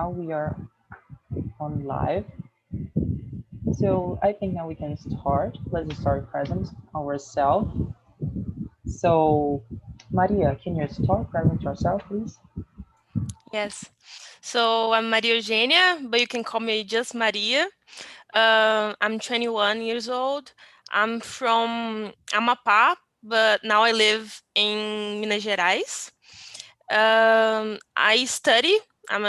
now we are on live. So I think now we can start. Let's start present ourselves. So Maria, can you start present yourself, please? Yes. So I'm Maria Eugenia, but you can call me just Maria. I'm 21 years old. I'm from Amapá, but now I live in Minas Gerais. I study. I'm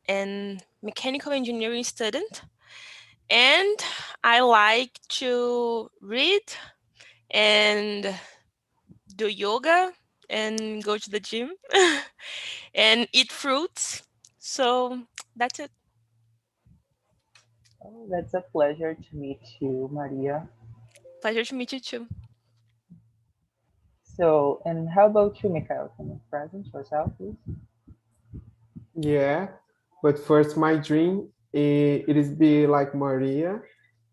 an mechanical engineering student, and I like to read and do yoga and go to the gym and eat fruits. So that's it. Oh, that's a pleasure to meet you, Maria. Pleasure to meet you too. So, and how about you, Mikhail? Can you present yourself, please? Yeah, but first, my dream it is be like Maria,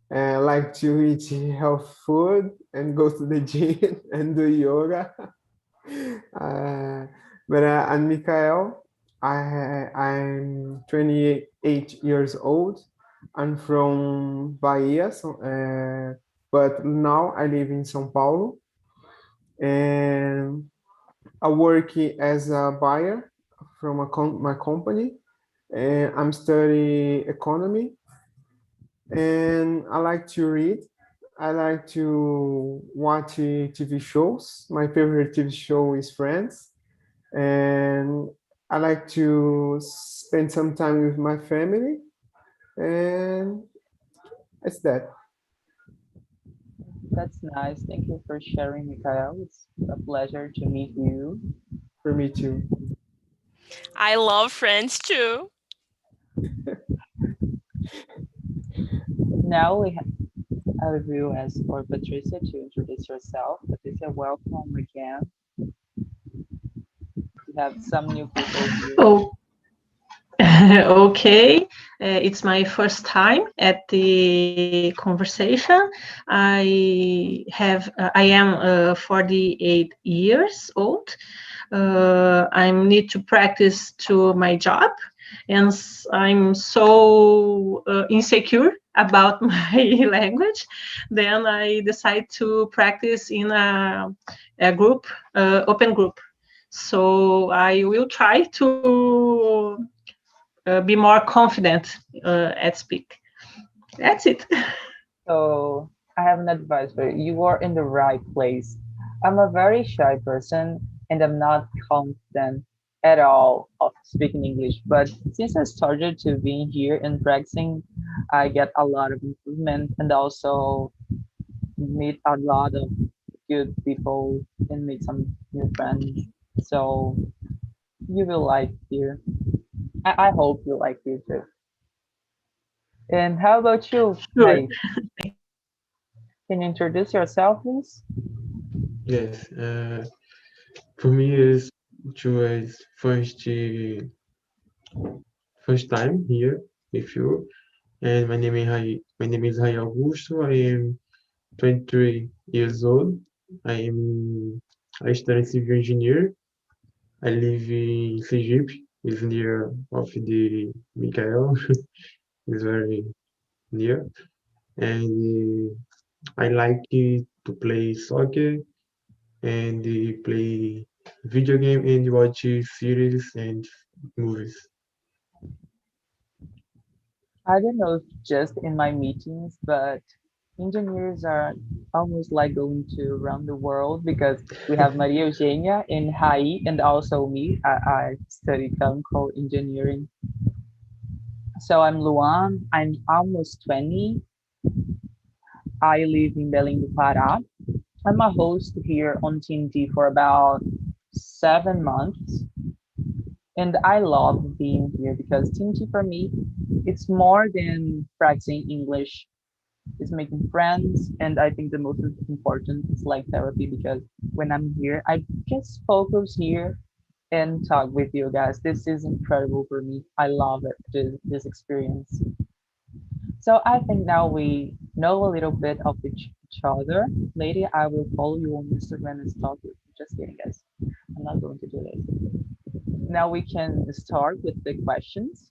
and like to eat health food and go to the gym and do yoga. I'm Mikael. I'm 28 years old. I'm from Bahia, but now I live in São Paulo, and I work as a buyer from my company, and I'm studying economy, and I like to read. I like to watch TV shows. My favorite TV show is Friends, and I like to spend some time with my family, and it's that That's nice. Thank you for sharing, Mikhail. It's a pleasure to meet you. for me too. I love Friends too. Now I will ask for Patricia to introduce yourself. Patricia, welcome again. We have some new people here. Oh, okay. It's my first time at the conversation. I am 48 years old. I need to practice to my job, and I'm so insecure about my language. Then I decide to practice in a group, open group. So I will try to be more confident at speak. That's it. So I have an advice for you. You are in the right place. I'm a very shy person and I'm not confident at all of speaking English. But since I started to be here and practicing, I get a lot of improvement and also meet a lot of good people and meet some new friends. So you will like here. I hope you like here too. And how about you, Sure. Nate? Can you introduce yourself, please? Yes, for me is it was first time here with you, and my name is Rai Augusto. I am 23 years old. I study civil engineer. I live in Sergipe. It's near of the Michael. It's very near, and I like to play soccer and play video game and watch series and movies. I don't know if just in my meetings, but engineers are almost like going to around the world because we have Maria Eugenia in Hawaii and also me. I study chemical engineering. So I'm Luan. I'm almost 20. I live in Belém do Pará. I'm a host here on TNT for about 7 months. And I love being here because TNT for me, it's more than practicing English. It's making friends, and I think the most important is like therapy because when I'm here, I just focus here and talk with you guys. This is incredible for me. I love it, this experience. So I think now we know a little bit of each other. Later, I will follow you on Instagram and stalk you. Just kidding, guys. I'm not going to do this. Now we can start with the questions.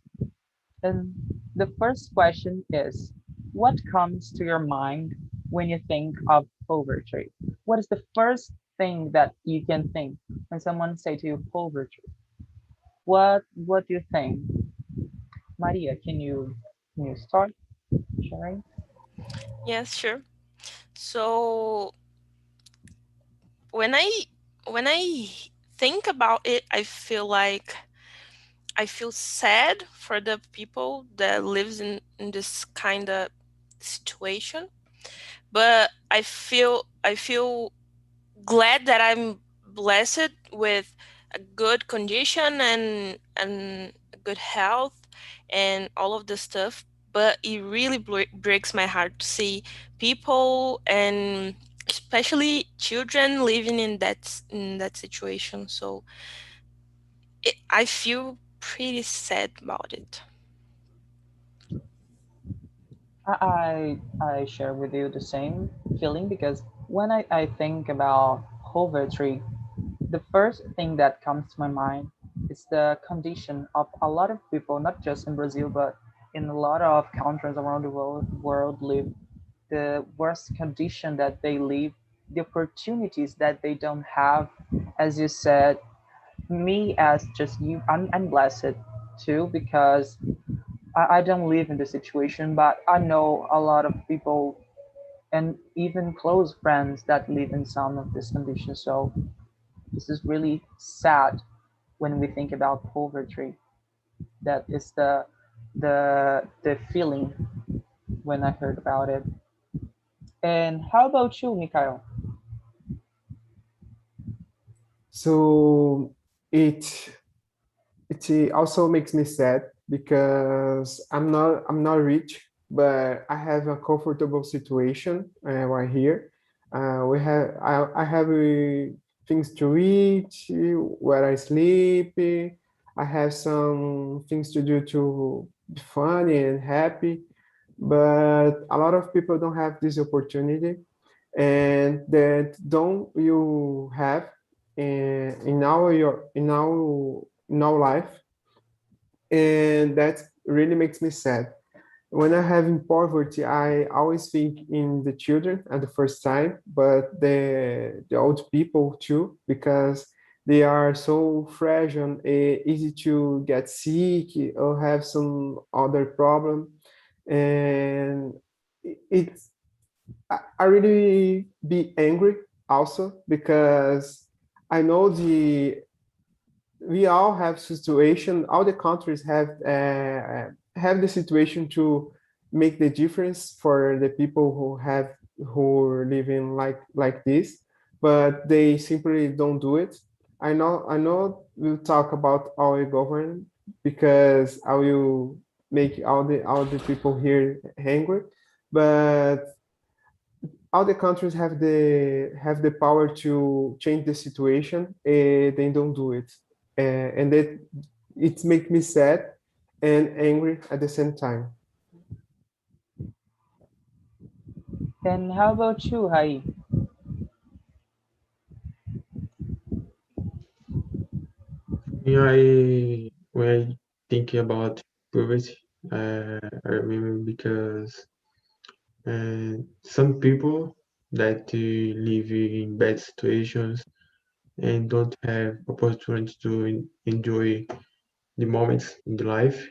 And the first question is, what comes to your mind when you think of poverty? What is the first thing that you can think when someone say to you poverty? What do you think? Maria, can you start sharing? Yes, sure. So when I think about it, I feel sad for the people that lives in this kind of situation. But I feel glad that I'm blessed with a good condition and good health and all of the stuff. But it really breaks my heart to see people and especially children living in that situation. So I feel pretty sad about it. I share with you the same feeling because when I think about poverty, the first thing that comes to my mind is the condition of a lot of people, not just in Brazil, but in a lot of countries around the world live the worst condition that they live, the opportunities that they don't have. As you said, me as just you, I'm blessed too because I don't live in the situation, but I know a lot of people and even close friends that live in some of these conditions. So this is really sad when we think about poverty. That is the feeling when I heard about it. And how about you, Mikhail? So it it also makes me sad because I'm not rich, but I have a comfortable situation right here. I have things to eat, where I sleep. I have some things to do to be funny and happy, but a lot of people don't have this opportunity, and that don't you have in our life, and that really makes me sad. When I have in poverty, I always think in the children at the first time, but the old people too, because they are so fragile, easy to get sick or have some other problem, and it's I really be angry also because I know the we all have situation. All the countries have the situation to make the difference for the people who are living like this, but they simply don't do it. I know we'll talk about our government because I will make all the people here angry, but all the countries have the power to change the situation, they don't do it, and it makes me sad and angry at the same time. And how about you, Hai? When I think about poverty, I remember because some people that live in bad situations and don't have opportunity to enjoy the moments in the life,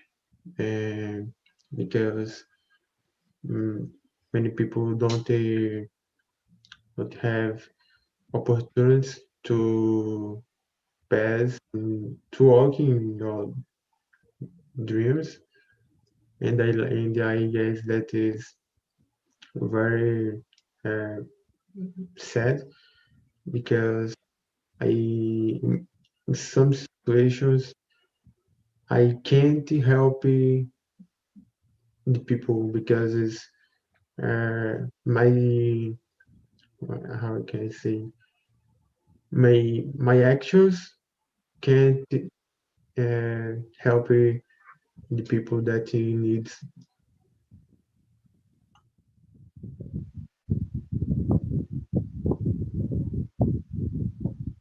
and because mm, many people don't have opportunities to pass to walk in your dreams, and I guess that is very uh, sad because in some situations I can't help the people because it's my how can I say, my actions can't help the people that he needs.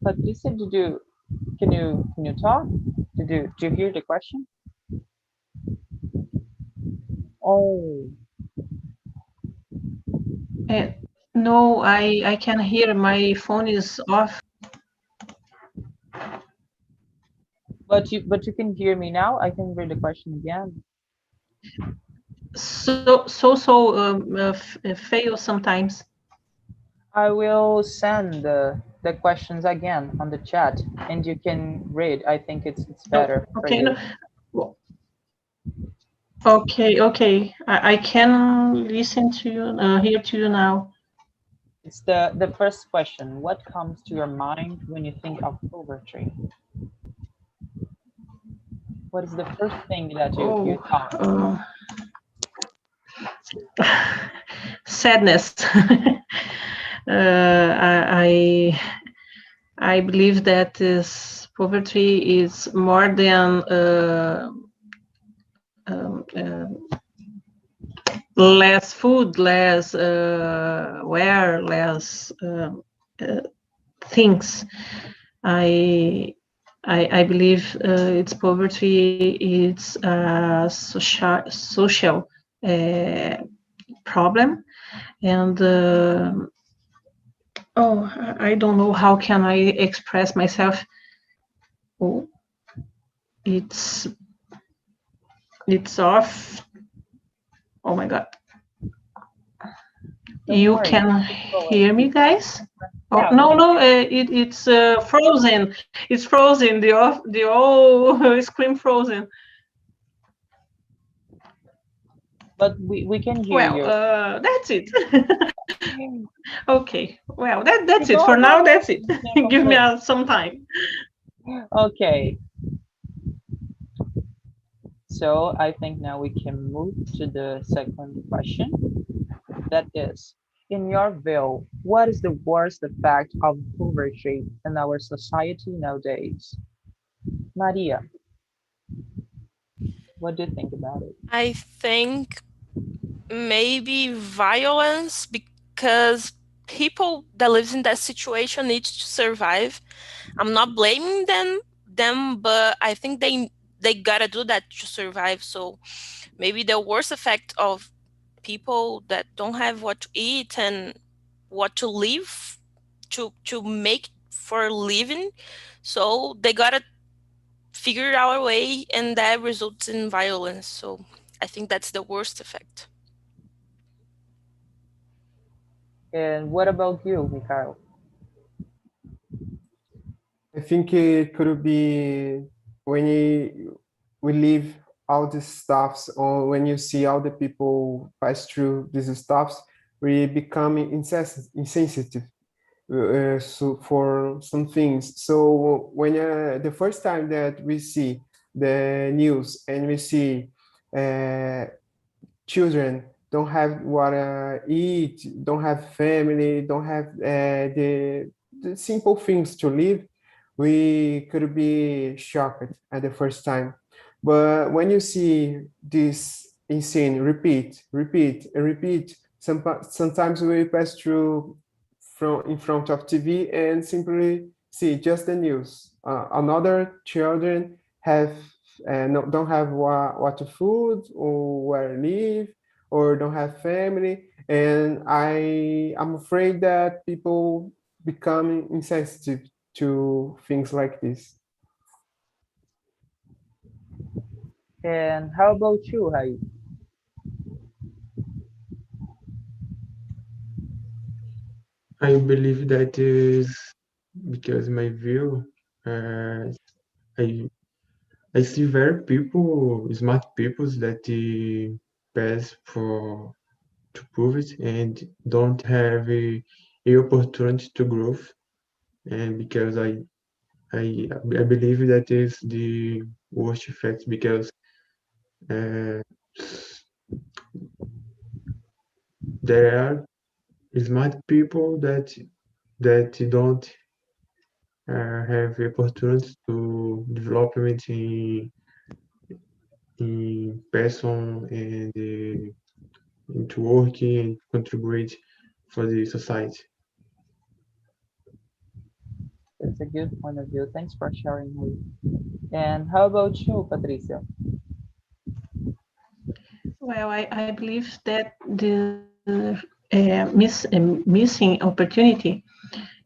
Patricia, can you talk? Did you hear the question? Oh, No, I can hear. My phone is off. but you can hear me now. I can read the question again. Fail sometimes. I will send the questions again on the chat, and you can read. I think it's better for Okay, you. no. Okay. I can listen to you, hear to you now. It's the first question. What comes to your mind when you think of poverty? What is the first thing that you thought? Sadness. I believe that this poverty is more than less food, less wear, less things. I believe it's poverty. It's a social problem, and I don't know how can I express myself. Oh, it's off. Oh my God. Don't You worry. can hear me, guys? Oh, Yeah, no, it's frozen. It's frozen. The whole screen frozen. but we can hear Well, you. that's it. Okay. Well, that's it Go for now. ahead. That's it. Yeah, Give me some time. Okay. So I think now we can move to the second question. That is, in your view, what is the worst effect of poverty in our society nowadays? Maria, what do you think about it? I think maybe violence, because people that lives in that situation need to survive. I'm not blaming them, but I think they gotta do that to survive. So maybe the worst effect of people that don't have what to eat and what to live to make for a living, so they gotta figure out a way, and that results in violence. So I think that's the worst effect. And what about you, Mikhail? I think it could be when we leave all these stuffs, or when you see all the people pass through these stuffs, we become insensitive so for some things. So when the first time that we see the news and we see children don't have what eat, don't have family, don't have the simple things to live, we could be shocked at the first time. But when you see this insane repeat and repeat, sometimes we pass through from in front of TV and simply see just the news. Another children have don't have what to food or where to live, or don't have family, and I'm afraid that people become insensitive to things like this. And how about you, Hai? I believe that is because my view, I I see very people, smart people that pass for to prove it and don't have a opportunity to growth. And because I believe that is the worst effect, because uh, there are smart people that don't have the opportunity to development in person and into working and contribute for the society. That's a good point of view. Thanks for sharing, Hai. And how about you, Patricia? Well, I believe that the missing opportunity,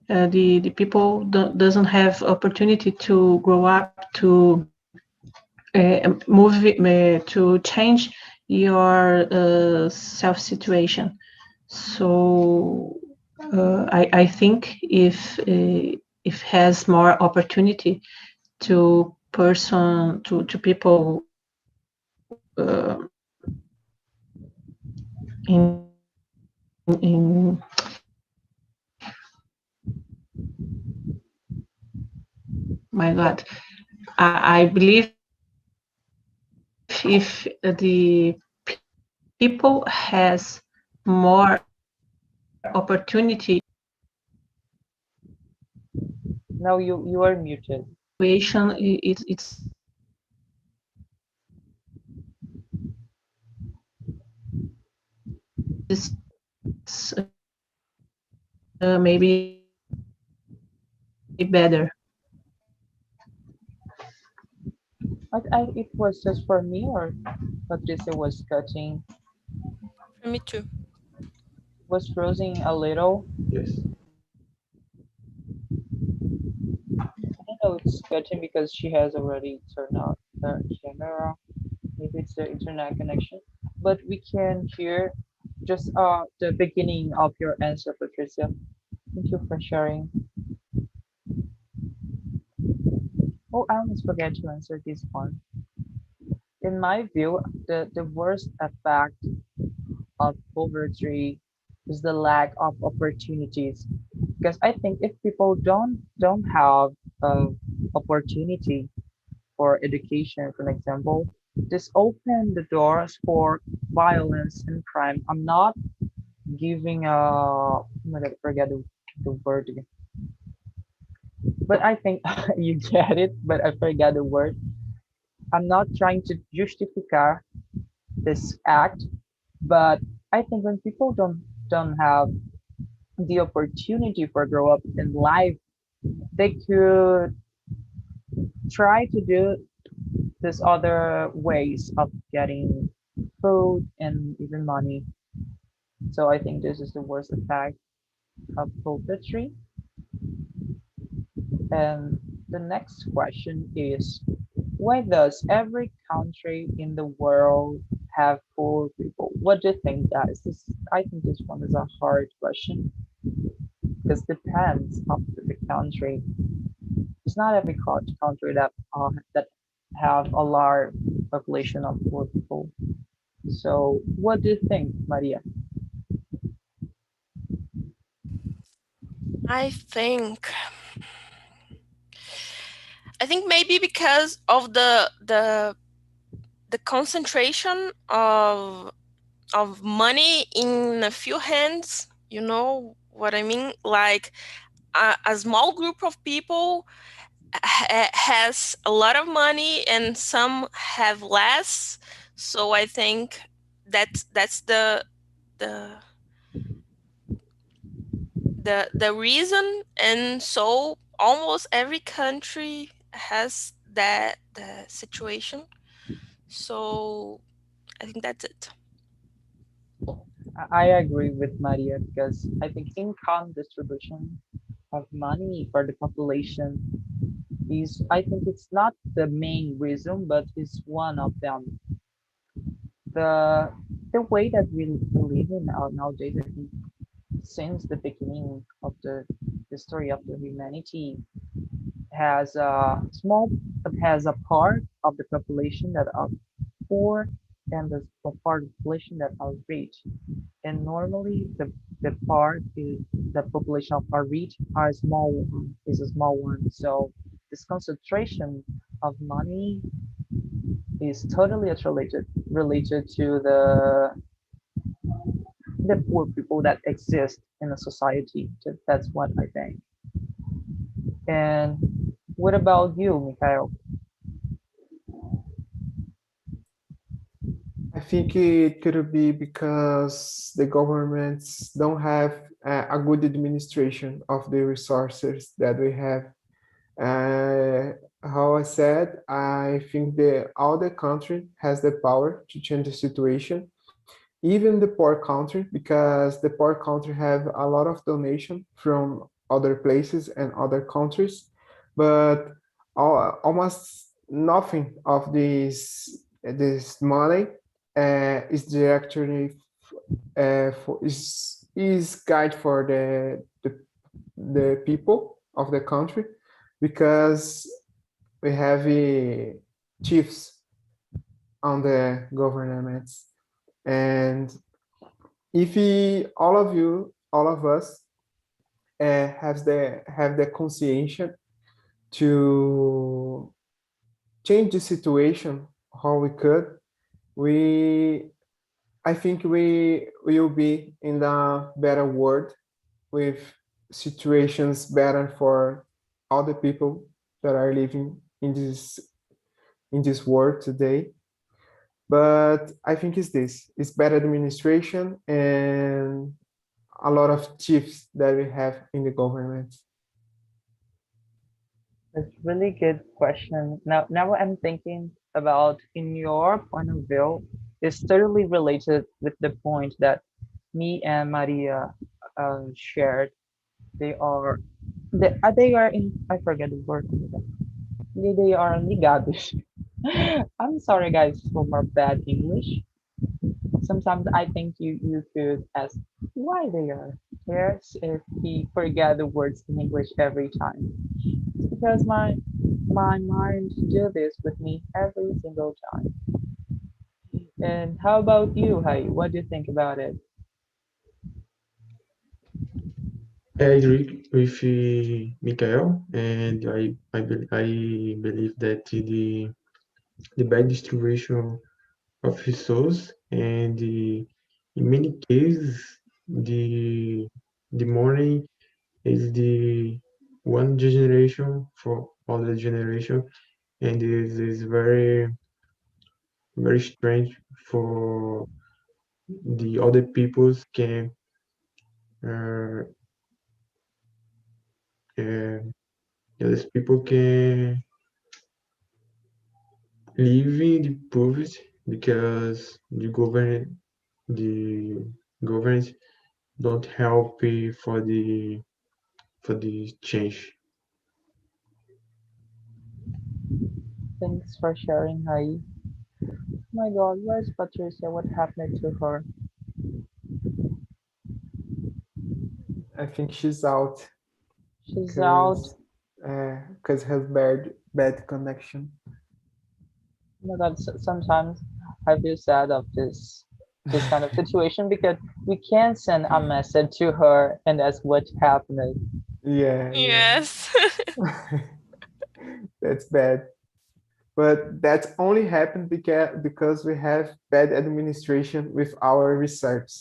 the people doesn't have opportunity to grow up, to move, to change your self situation. So I think if has more opportunity to people in my God, I believe if the people has more opportunity, No, you are muted. situation it's maybe better. It was just for me, or Patricia was cutting, For me too. was freezing a little. Yes. I know it's cutting because she has already turned out the camera. Maybe it's the internet connection. But we can hear just the beginning of your answer, Patricia. Thank you for sharing. Oh, I almost forgot to answer this one. In my view, the worst effect of poverty is the lack of opportunities. Because I think if people don't have opportunity for education, for example, this open the doors for violence and crime. I'm not giving I'm gonna forget the word again. But I think you get it, but I forgot the word. I'm not trying to justify this act, but I think when people don't have the opportunity for grow up in life, they could try to do this other ways of getting food and even money. So I think this is the worst effect of poverty. And the next question is, why does every country in the world have poor people? What do you think, guys? I think this one is a hard question because depends on the country. It's not every country that have a large population of poor people. So what do you think, Maria? I think maybe because of the concentration of money in a few hands. You know what I mean? Like a small group of people has a lot of money and some have less. So I think that's the the reason. And so almost every country has that the situation. So I think that's it. I agree with Maria because I think income distribution of money for the population is, I think it's not the main reason, but it's one of them. The the way that we live in nowadays, I think since the beginning of the history of the humanity has a small has a part of the population that are poor and the part of the population that are rich. And normally the part is the population of our rich are small is a small one. So this concentration of money is totally related to the poor people that exist in a society. That's what I think. And what about you, Mikhail? I think it could be because the governments don't have a good administration of the resources that we have. How I said, I think that all the country has the power to change the situation, even the poor country, because the poor country have a lot of donation from other places and other countries, but almost nothing of this money is directly is guide for the people of the country, because we have chiefs on the governments. And if all of us have the conscience to change the situation how we could, I think we will be in a better world with situations better for all the people that are living in this world today. But I think it's better administration and a lot of chiefs that we have in the government. That's really good question. Now I'm thinking about in your point of view, it's totally related with the point that me and Maria shared. They are in, I forget the word. They are ligados. I'm sorry guys for my bad English. Sometimes I think you could ask why they are. Yes, if he forget the words in English every time. It's because my mind do this with me every single time. And how about you, Hai? What do you think about it? I agree with Mikael, and I believe that the bad distribution of resources and in many cases the money is the one generation for other generation, and this is very strange for the other peoples can uh, uh, these people can live in the poverty because the government don't help for the change. Thanks for sharing, Hai. My God, where's Patricia? What happened to her? I think she's out She's out. because has bad connection. Oh my God, sometimes I feel sad of this kind of situation because we can't send a message to her and that's what happened. Yeah, Yes. that's bad. But that's only happened because we have bad administration with our research.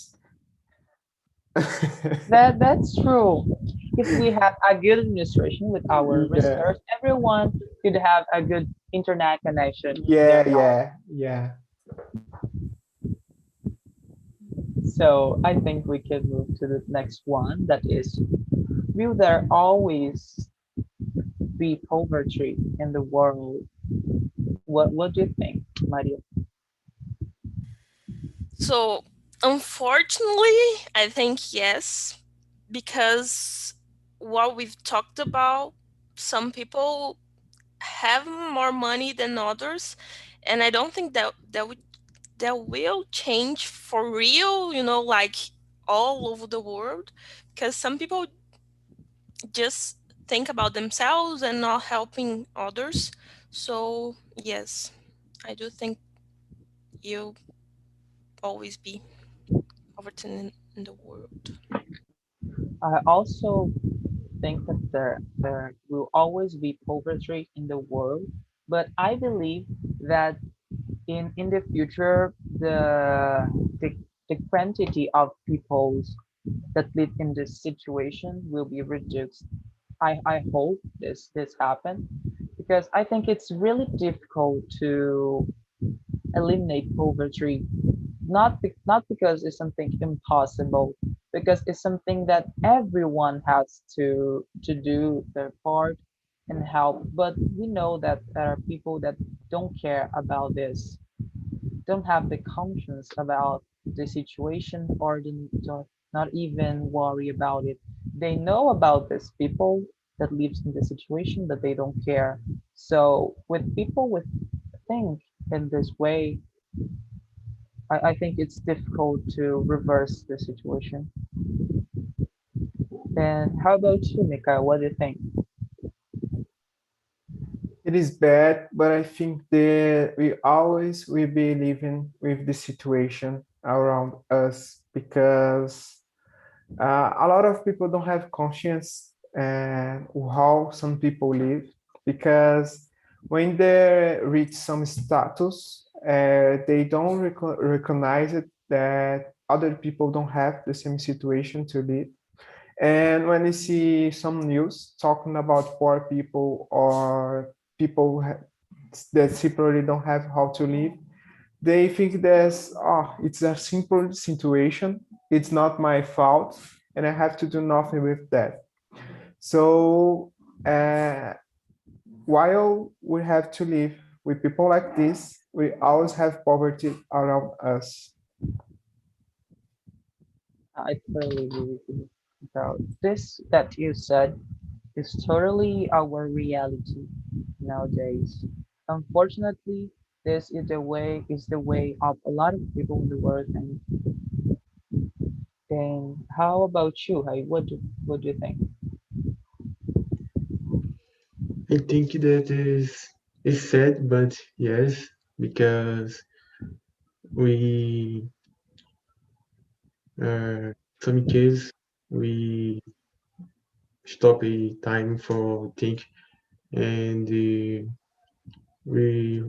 That's true. If we have a good administration with our Yeah. research, everyone could have a good internet connection. Yeah. So I think we can move to the next one. That is, will there always be poverty in the world? What do you think, Maria? So, unfortunately, I think yes, because what we've talked about, some people have more money than others, and I don't think that will change for real, like all over the world, because some people just think about themselves and not helping others. So, yes, I do think you'll always be poverty in the world. I also think that there will always be poverty in the world, but I believe that in the future the the quantity of peoples that live in this situation will be reduced. I hope this happen because I think it's really difficult to eliminate poverty, not because it's something impossible, because it's something that everyone has to do their part and help. But we know that there are people that don't care about this. don't have the conscience about the situation, or they don't not even worry about it. They know about these people that lives in the situation, but they don't care. So with people with think in this way, I think it's difficult to reverse the situation. And how about you, Mika? What do you think? It is bad, but I think that we always will be living with the situation around us because a lot of people don't have conscience and how some people live because when they reach some status, they don't recognize it that other people don't have the same situation to live. And when you see some news talking about poor people or people that simply don't have how to live, they think there's, oh, it's a simple situation. It's not my fault, and I have to do nothing with that. So while we have to live with people like this, we always have poverty around us. I totally agree with you. About this that you said is totally our reality nowadays. Unfortunately, this is the way of a lot of people in the world. And then how about you? Hey, what do you think? I think that is sad, but yes, because we some cases we stop a time for think, and we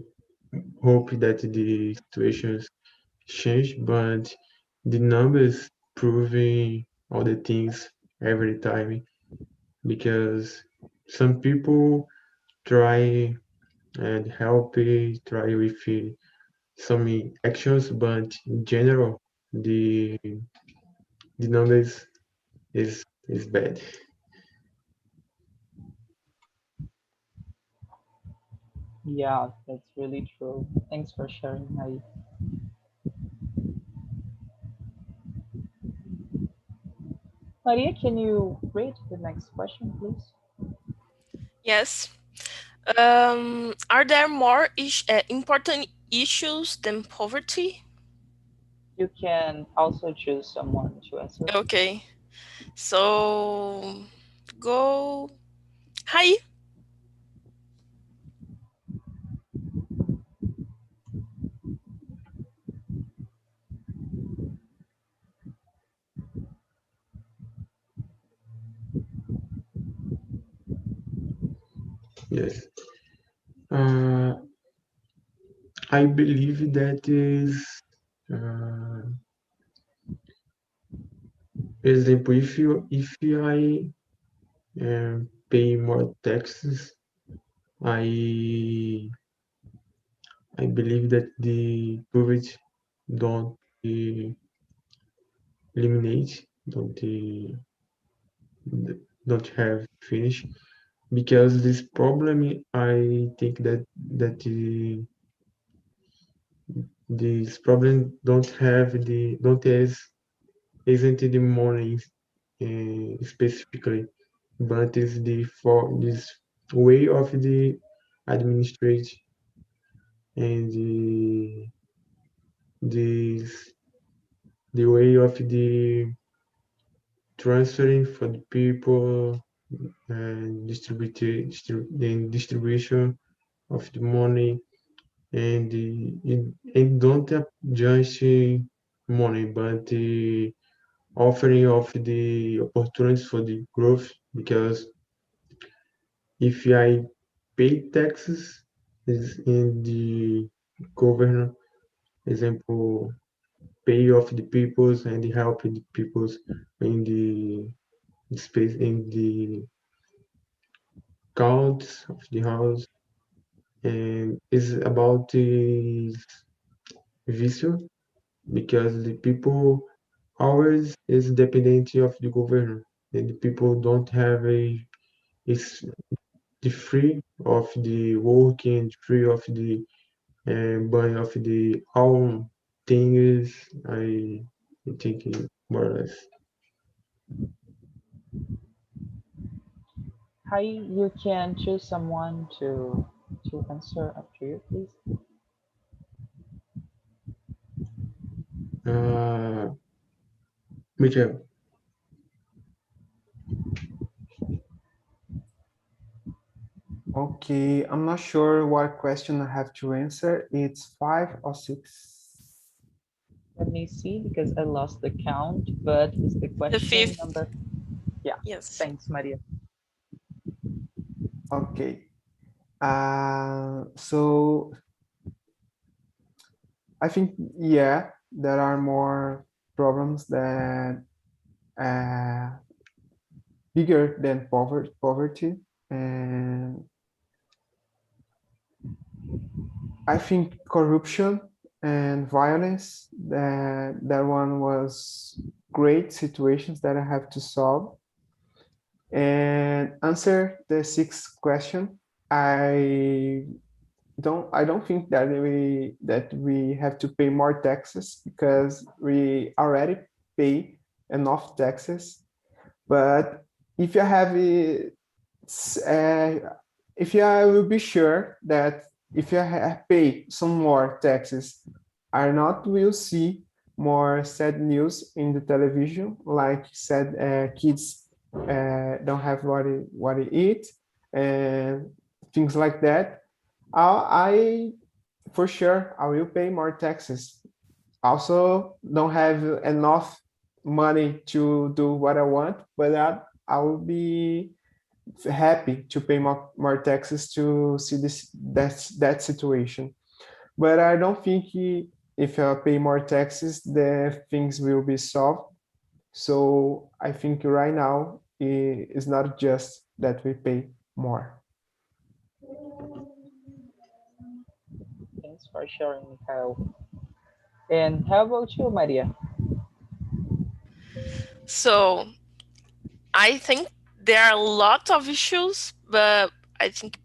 hope that the situations change, but the numbers proving all the things every time because some people try and help try with some actions, but in general the numbers is bad. Yeah, that's really true. Thanks for sharing, Hai. Maria, can you read the next question, please? Yes. Are there more important issues than poverty? You can also choose someone to answer. Okay. So go. Hi. Yes. Uh, I believe that is, uh, example, if I pay more taxes, I I believe that the poverty don't eliminate, don't have finish because this problem I think that this problem don't has isn't the money specifically, but is the for this way of the administration and this the way of the transferring for the people and the distribution of the money and it don't just money but the offering of the opportunities for the growth because if I pay taxes is in the government example pay of the peoples and help the peoples in the space in the counts of the house and is about the visual because the people always is dependent of the government and the people don't have a is the free of the work and free of the but of the all things, I think more or less. Hi, you can choose someone to answer after you, please. Michel. Okay, I'm not sure what question I have to answer. It's 5 or 6. Let me see because I lost the count, but it's the question fifth. number. Yeah. Yes. Thanks, Maria. Okay. So I think, yeah, there are more problems that bigger than poverty. And I think corruption and violence, that one was great situations that I have to solve. And answer the sixth question, I don't think that we have to pay more taxes because we already pay enough taxes. But if you have if you will be sure that if you pay some more taxes, I not will see more sad news in the television, like said kids don't have what to eat and things like that. I for sure I will pay more taxes. Also, don't have enough money to do what I want, but I will be happy to pay more taxes to see that situation. But I don't think if I pay more taxes, the things will be solved. So I think right now it's not just that we pay more. Thanks for sharing, Mikhail. And how about you, Maria? So I think there are a lot of issues, but I think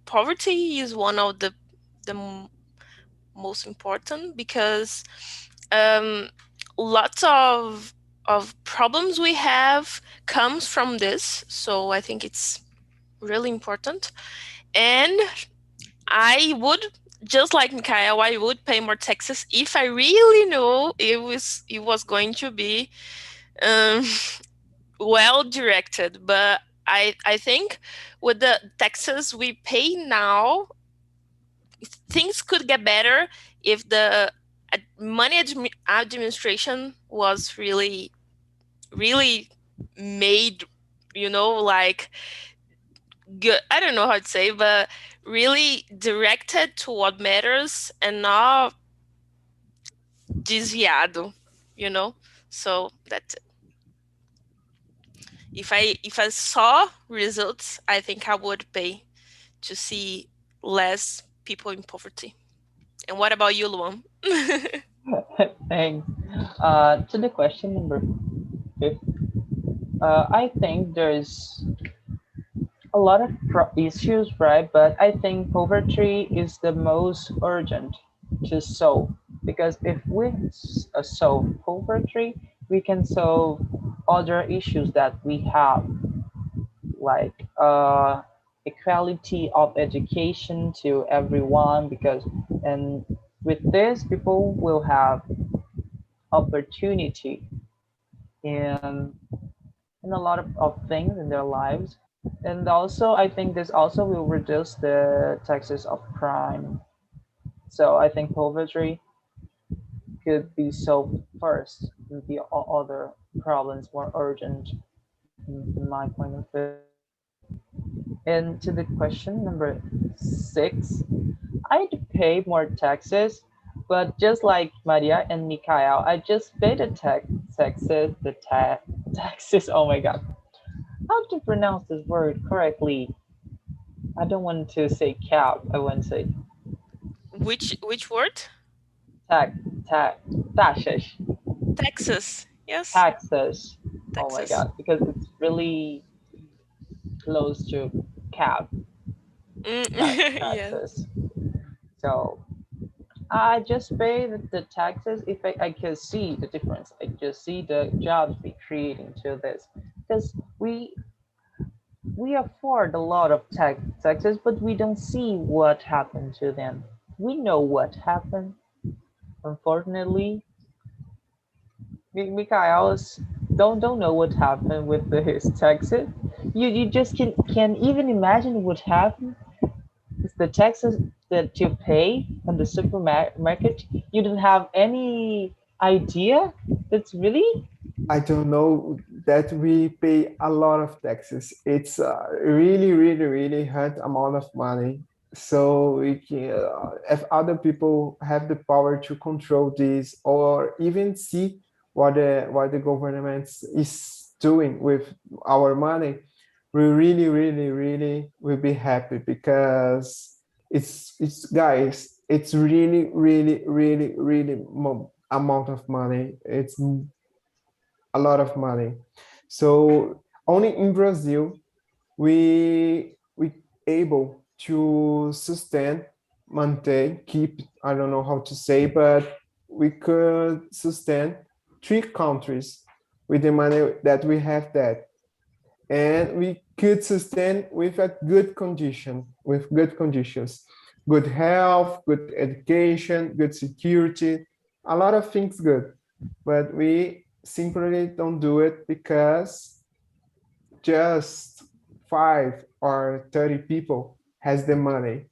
poverty is one of the most important because lots of problems we have comes from this. So I think it's really important. And I would, just like Mikhail, I would pay more taxes if I really knew it was going to be well directed. But I think with the taxes we pay now, things could get better if the money administration was really made, like good. I don't know how to say, but really directed to what matters and not desviado, So that's it. If I saw results, I think I would pay to see less people in poverty. And what about you, Luan? Thanks. To the question number 5, I think there's a lot of issues, right? But I think poverty is the most urgent to solve because if we solve poverty, we can solve other issues that we have, like equality of education to everyone. Because and with this, people will have opportunity in a lot of things in their lives. And also, I think this also will reduce the taxes of crime. So I think poverty could be solved first, and the other problems more urgent in my point of view. And to the question number 6, I'd pay more taxes, but just like Maria and Mikhail, I just pay the taxes. Oh my God, how to pronounce this word correctly? I don't want to say cap. I want to say Which word? tax, taxes, Texas. Yes. taxes. Oh my Texas. God, because it's really close to cap. Yeah. Taxes. So I just pay the taxes if I can see the difference. I just see the jobs they create into this because we afford a lot of taxes, but we don't see what happened to them. We know what happened. Unfortunately, Mikhail's don't know what happened with his taxes. You just can even imagine what happened. It's the taxes that you pay on the supermarket. You don't have any idea. That's really I don't know that we pay a lot of taxes. It's really, really, really hard amount of money. So we can, if other people have the power to control this or even see what the government is doing with our money, we really, really, really will be happy because it's guys, it's really, really, really, really amount of money. It's a lot of money. So only in Brazil we able to sustain, maintain, keep. I don't know how to say, but we could sustain 3 countries with the money that we have that, and we could sustain with a good condition, with good conditions, good health, good education, good security, a lot of things good, but we simply don't do it because just 5 or 30 people has the money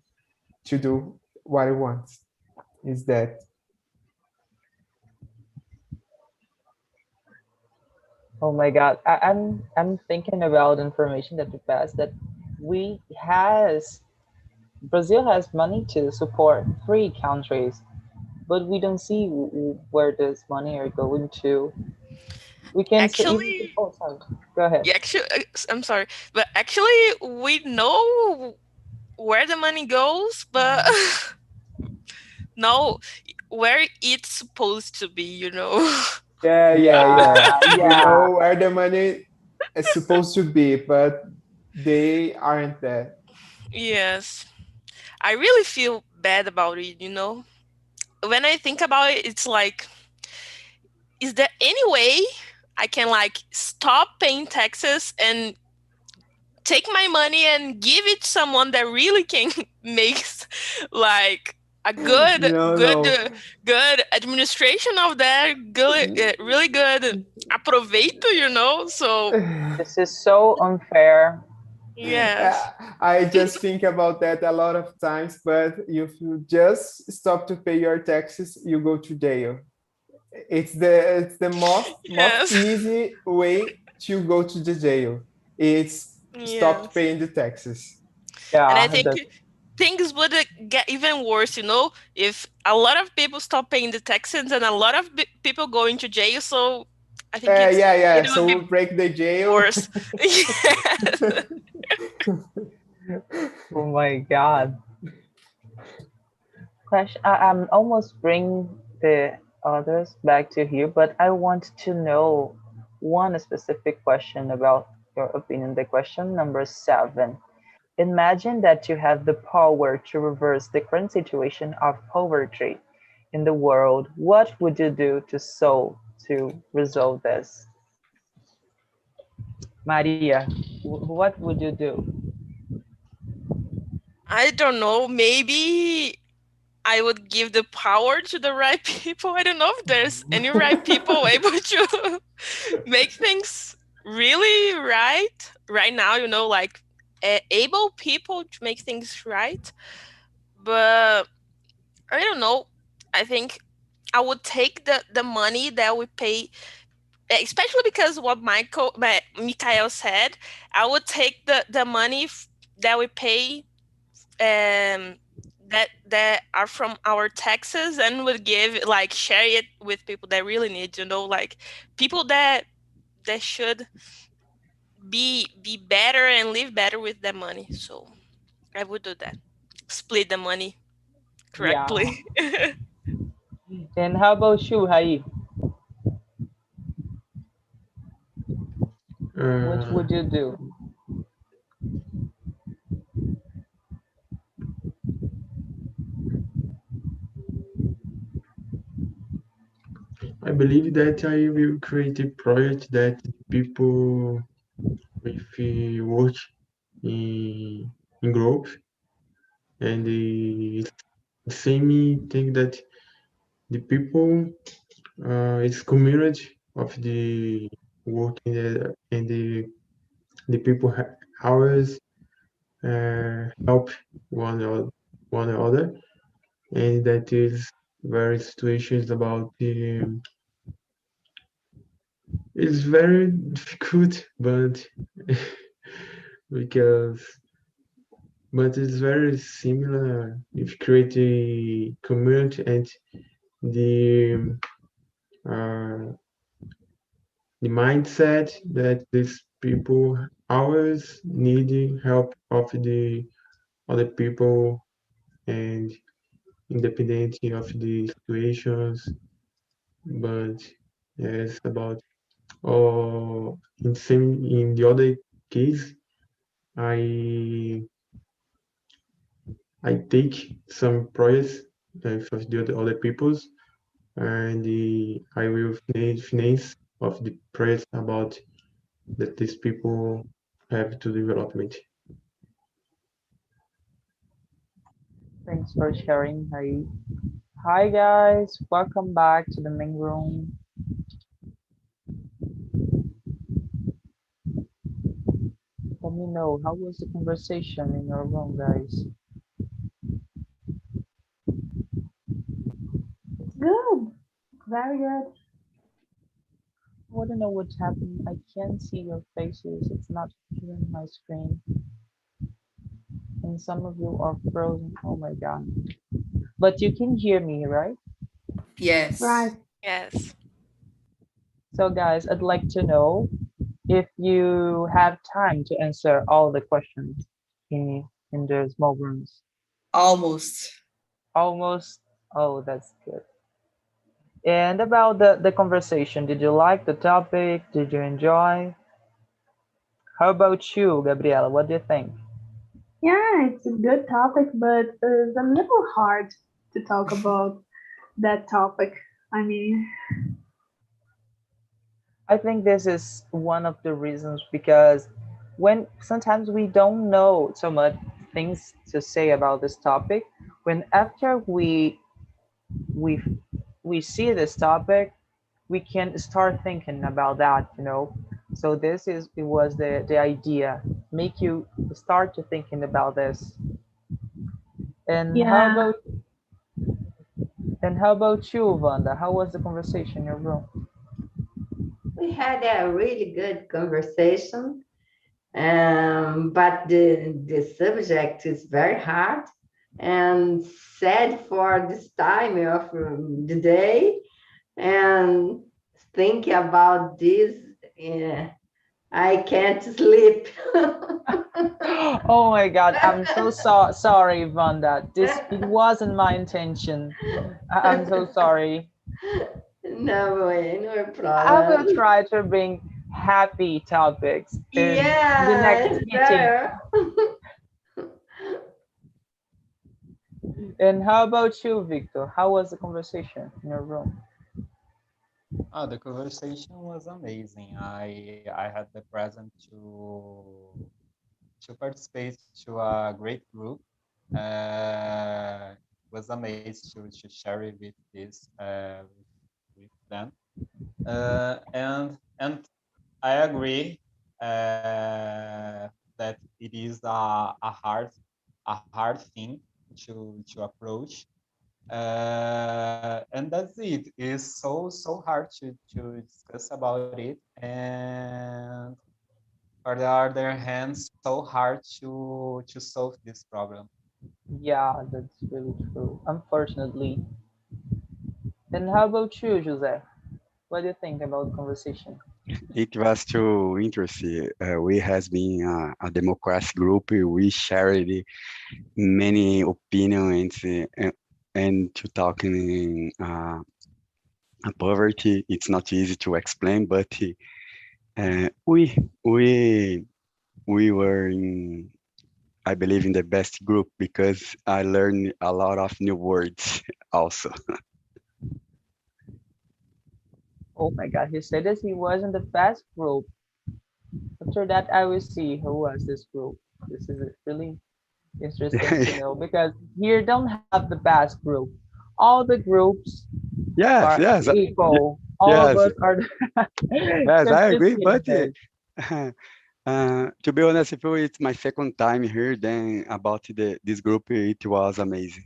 to do what it wants. Is that oh my god. I'm thinking about information that we passed that we has Brazil has money to support 3 countries, but we don't see where this money are going to. We can say even. Actually, Oh, sorry. Go ahead. yeah, actually, I'm sorry, but actually, we know where the money goes, but no, where it's supposed to be, you know. yeah. Yeah, We yeah. know where the money is supposed to be, but they aren't there. Yes, I really feel bad about it, you know. When I think about it, it's like, is there any way I can like stop paying taxes and take my money and give it to someone that really can makes like a good No, good no. good administration of that good really good aproveito, you know. So This is so unfair. yes. I just think about that a lot of times, but if you just stop to pay your taxes, you go to jail. It's the most Yes. easy way to go to the jail. It's stop Yes. paying the taxes. And I Yeah, think things would get even worse, you know, if a lot of people stop paying the taxes and a lot of people go into jail. So I think Yeah. it would So be we break the jail. worse. Yes. oh my god. Question. I'm almost bring the others back to here, but I want to know one specific question about your opinion. The question number 7. Imagine that you have the power to reverse the current situation of poverty in the world. What would you do to resolve this? Maria, what would you do? I don't know. Maybe I would give the power to the right people. I don't know if there's any right people able to make things really right now, you know, like able people to make things right. But I don't know. I think I would take the money that we pay, especially because what Mikael said. I would take the money that we pay um that are from our taxes and would give like share it with people that really need, you know, like people that should be better and live better with their money. So I would do that, split the money Yeah. correctly. And how about you, Hai? What Uh, would you do? I believe that I will create a project that people with work in group, and the same thing that the people it's community of the working and the people always help one another, and that is very situations about the it's very difficult, but because but it's very similar if create a community and the uh, the mindset that these people always need help of the other people and independent of the situations, but yes, about or in the other case, I I take some projects of the other people's, and I will finance of the projects about that these people have to development. Thanks for sharing, Hai. Hi guys, welcome back to the main room. Let me know, how was the conversation in your room, guys? Good. Very good. I want to know what's happening. I can't see your faces. It's not here on my screen. And some of you are frozen. Oh my God. But you can hear me, right? Yes. Right. Yes. So guys, I'd like to know if you have time to answer all the questions in the small rooms. Almost. Almost. Oh, that's good. And about the conversation, did you like the topic? Did you enjoy? How about you, Gabriela? What do you think? Yeah, it's a good topic, but it's a little hard to talk about that topic. I mean, I think this is one of the reasons because when sometimes we don't know so much things to say about this topic, when after we we see this topic, we can start thinking about that, you know. So this is it was the idea, make you start to thinking about this. And yeah, how about you, Wanda? How was the conversation in your room? We had a really good conversation, but the subject is very hard and sad for this time of the day. And thinking about this, I can't sleep. Oh my God, I'm sorry, Wanda. It wasn't my intention. I'm so sorry. No way, no I will problem. try to bring happy topics in the Yeah, next it's meeting. better. And how about you, Victor? How was the conversation in your room? The conversation was amazing. I had the present to participate to a great group. Was amazed to share it with this with them. And I agree that it is a hard thing to approach. And that's it. It's so hard to discuss about it, and on the other hand, so hard to solve this problem. Yeah, that's really true, unfortunately. And how about you, Jose? What do you think about the conversation? It was too interesting. We has been a democracy group. We shared many opinions and to talk in poverty. It's not easy to explain, but we were in, I believe, in the best group because I learned a lot of new words also. Oh my God, he said that he was in the fast group. After that, I will see who was this group. This is really interesting to know because here don't have the fast group. All the groups Yes, are yes, equal. All of yes, us are yes, I agree. But participating. to be honest with you, it's my second time here. Then about this group, it was amazing.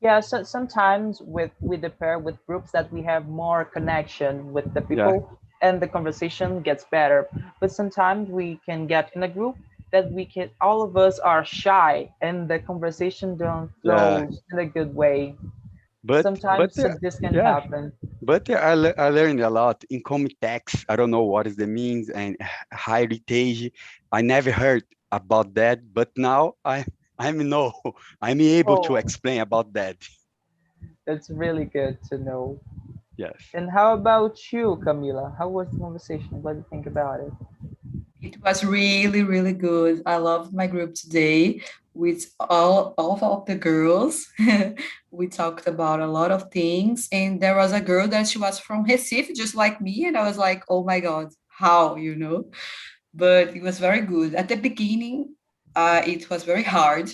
Yeah, so sometimes with the pair with groups that we have more connection with the Yeah, people and the conversation gets better. But sometimes we can get in a group that we can all of us are shy and the conversation don't yeah. flow in a good way. But Sometimes so this can yeah, happen. but I learned a lot. Income tax, I don't know what is the means, and heritage. I never heard about that, but now I'm know I'm able to Oh, explain about that. that's really good to know. Yes. And how about you, Camila? How was the conversation? What do you think about it? It was really, really good. I loved my group today with all of the girls. We talked about a lot of things, and there was a girl that she was from Recife, just like me, and I was like, "Oh my God, how?" But it was very good. At the beginning, it was very hard,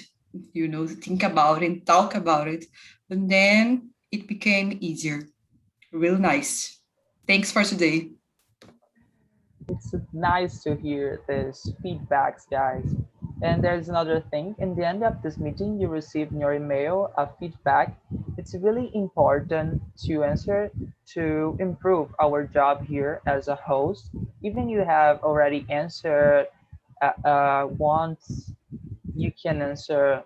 to think about it and talk about it, but then it became easier. Real nice. Thanks for today. It's nice to hear this feedbacks, guys. And there's another thing. In the end of this meeting, you receive in your email a feedback. It's really important to answer to improve our job here as a host. Even you have already answered once, you can answer.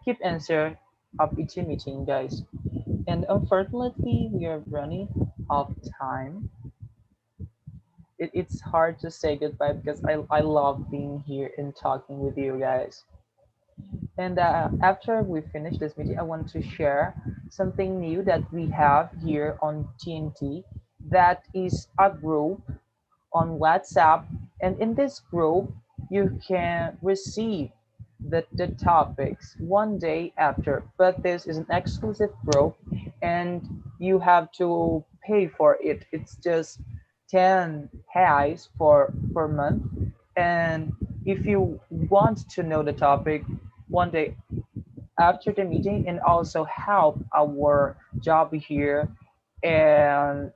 Keep answer of each meeting, guys. And unfortunately, we are running out of time. It's hard to say goodbye because I love being here and talking with you guys. And after we finish this meeting, I want to share something new that we have here on TNT. That is a group on WhatsApp. And in this group, you can receive the topics one day after. But this is an exclusive group and you have to pay for it. It's just 10 reais per month. And if you want to know the topic one day after the meeting and also help our job here and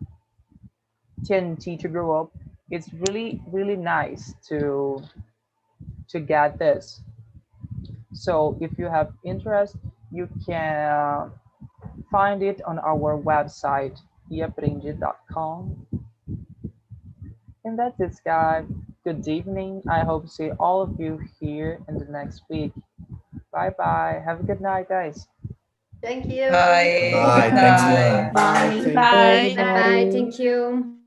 TNT to grow up, it's really nice to get this. So if you have interest, you can find it on our website eaprende.com. And that's it, guys. Good evening. I hope to see all of you here in the next week. Bye bye. Have a good night, guys. Thank you. Bye. Bye. Good Thanks a night. lot. Bye. Bye. Thank Bye. you. Bye bye. Thank you.